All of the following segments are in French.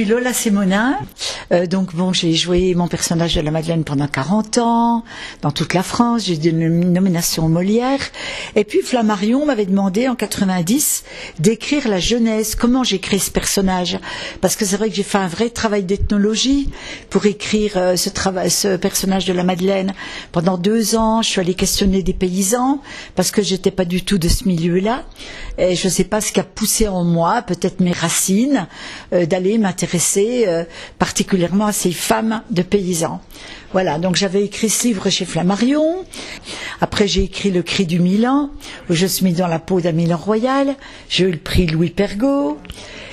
suis Lola Sémonin. Donc bon, j'ai joué mon personnage de la Madeleine pendant 40 ans, dans toute la France. J'ai eu une nomination Molière. Et puis Flammarion m'avait demandé en 90 d'écrire la jeunesse. Comment j'ai créé ce personnage? Parce que c'est vrai que j'ai fait un vrai travail d'ethnologie pour écrire ce personnage de la Madeleine. Pendant 2 ans, je suis allée questionner des paysans parce que j'étais pas du tout de ce milieu-là. Et je ne sais pas ce qui a poussé en moi, peut-être mes racines, d'aller m'intéresser particulièrement à ces femmes de paysans. Voilà, donc j'avais écrit ce livre chez Flammarion. Après, j'ai écrit Le Cri du Milan, où je suis mise dans la peau d'un Milan royal. J'ai eu le prix Louis Pergaud.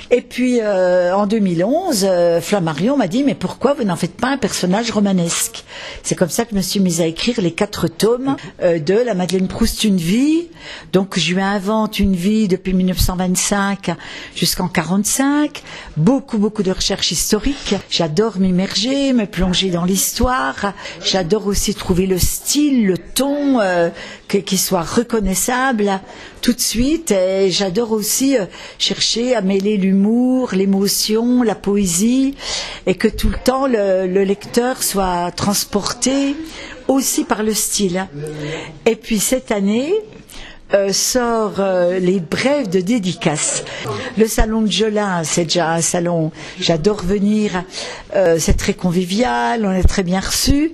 Et puis, en 2011, Flammarion m'a dit « Mais pourquoi vous n'en faites pas un personnage romanesque ?» C'est comme ça que je me suis mise à écrire les 4 tomes de La Madeleine Proust, une vie. Donc, je lui invente une vie depuis 1925 jusqu'en 45. Beaucoup de recherches historiques. J'adore m'immerger, me plonger dans l'histoire. J'adore aussi trouver le style, le ton, qui soit reconnaissable tout de suite. Et j'adore aussi chercher à mêler l'humour, l'émotion, la poésie, et que tout le temps le lecteur soit transporté aussi par le style. Et puis cette année sort les brèves de dédicace. Le salon de Jolin, c'est déjà un salon, j'adore venir, c'est très convivial, on est très bien reçus.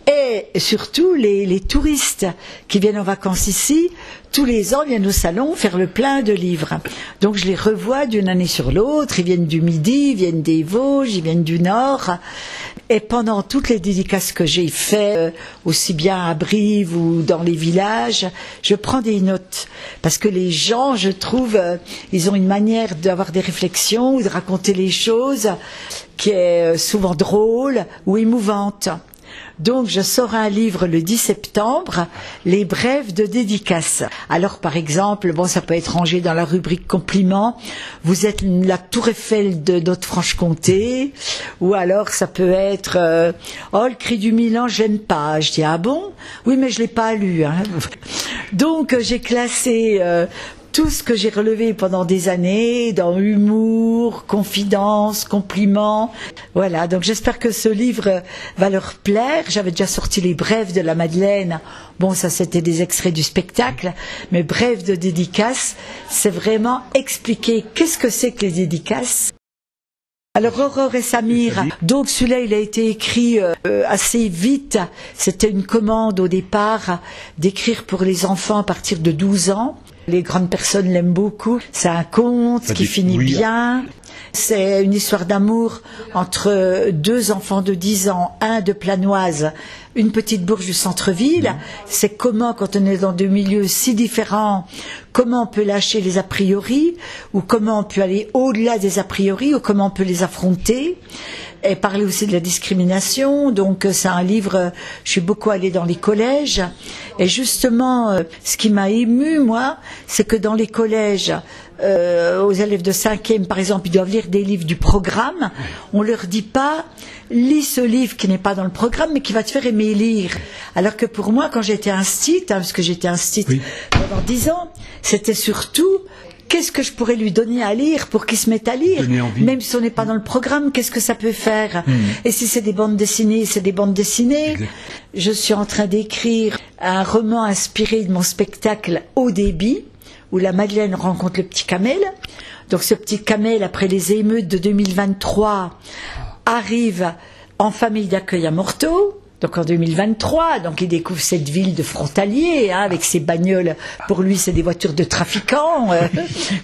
Et surtout, les touristes qui viennent en vacances ici, tous les ans viennent au salon faire le plein de livres. Donc je les revois d'une année sur l'autre, ils viennent du Midi, ils viennent des Vosges, ils viennent du Nord. Et pendant toutes les dédicaces que j'ai faites, aussi bien à Brive ou dans les villages, je prends des notes. Parce que les gens, je trouve, ils ont une manière d'avoir des réflexions ou de raconter les choses qui est souvent drôle ou émouvante. Donc je sors un livre le 10 septembre, les brèves de dédicace. Alors par exemple, bon, ça peut être rangé dans la rubrique compliments, vous êtes la tour Eiffel de notre Franche-Comté, ou alors ça peut être oh, le Cri du Milan, j'aime pas. Je dis ah bon? Oui, mais je l'ai pas lu. Hein. Donc j'ai classé tout ce que j'ai relevé pendant des années, dans humour, confidence, compliments. Voilà, donc j'espère que ce livre va leur plaire. J'avais déjà sorti les brèves de la Madeleine. Bon, ça c'était des extraits du spectacle, mais brèves de dédicace, c'est vraiment expliquer qu'est-ce que c'est que les dédicaces. Alors Aurore et Samir, donc celui-là il a été écrit assez vite, c'était une commande au départ d'écrire pour les enfants à partir de 12 ans. Les grandes personnes l'aiment beaucoup, c'est un conte qui finit bien. C'est une histoire d'amour entre 2 enfants de 10 ans, un de Planoise, une petite bourge du centre-ville. C'est comment, quand on est dans 2 milieux si différents, comment on peut lâcher les a priori, ou comment on peut aller au-delà des a priori, ou comment on peut les affronter. Et parler aussi de la discrimination. Donc c'est un livre, je suis beaucoup allée dans les collèges. Et justement, ce qui m'a émue, moi, c'est que dans les collèges, aux élèves de 5e, par exemple, ils doivent lire des livres du programme. On leur dit pas, lis ce livre qui n'est pas dans le programme, mais qui va te faire aimer lire. Alors que pour moi, quand j'étais instite, parce que j'étais instite pendant 10 ans, c'était surtout qu'est-ce que je pourrais lui donner à lire pour qu'il se mette à lire, même si on n'est pas dans le programme, qu'est-ce que ça peut faire? Et si c'est des bandes dessinées, c'est des bandes dessinées. Exact. Je suis en train d'écrire un roman inspiré de mon spectacle Au débit, où la Madeleine rencontre le petit Kamel. Donc ce petit Kamel, après les émeutes de 2023, arrive en famille d'accueil à Morteau. Donc en 2023, donc il découvre cette ville de frontaliers, hein, avec ses bagnoles. Pour lui, c'est des voitures de trafiquants.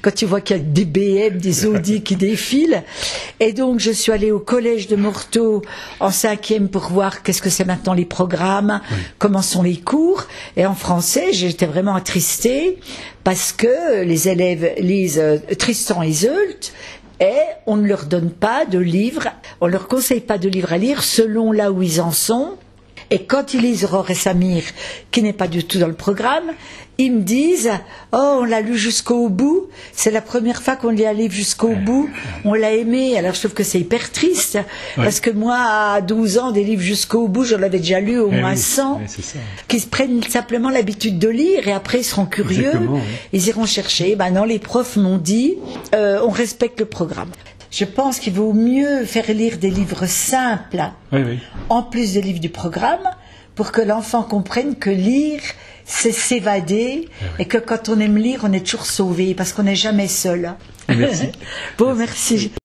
Quand tu vois qu'il y a des BM, des Audi qui défilent. Et donc je suis allée au collège de Morteau en 5e pour voir qu'est-ce que c'est maintenant les programmes, comment sont les cours. Et en français, j'étais vraiment attristée parce que les élèves lisent Tristan et Iseult. Et on ne leur donne pas de livres, on leur conseille pas de livres à lire selon là où ils en sont. Et quand ils lisent Aurore et Samir, qui n'est pas du tout dans le programme, ils me disent « Oh, on l'a lu jusqu'au bout, c'est la première fois qu'on lit un livre jusqu'au bout, on l'a aimé. » Alors je trouve que c'est hyper triste, parce que moi, à 12 ans, des livres jusqu'au bout, j'en avais déjà lu au moins 100, qui se prennent simplement l'habitude de lire, et après ils seront curieux, ils iront chercher. Ben non, les profs m'ont dit « On respecte le programme ». je pense qu'il vaut mieux faire lire des livres simples, en plus des livres du programme, pour que l'enfant comprenne que lire, c'est s'évader, et que quand on aime lire, on est toujours sauvé, parce qu'on n'est jamais seul. Merci. Bon, merci.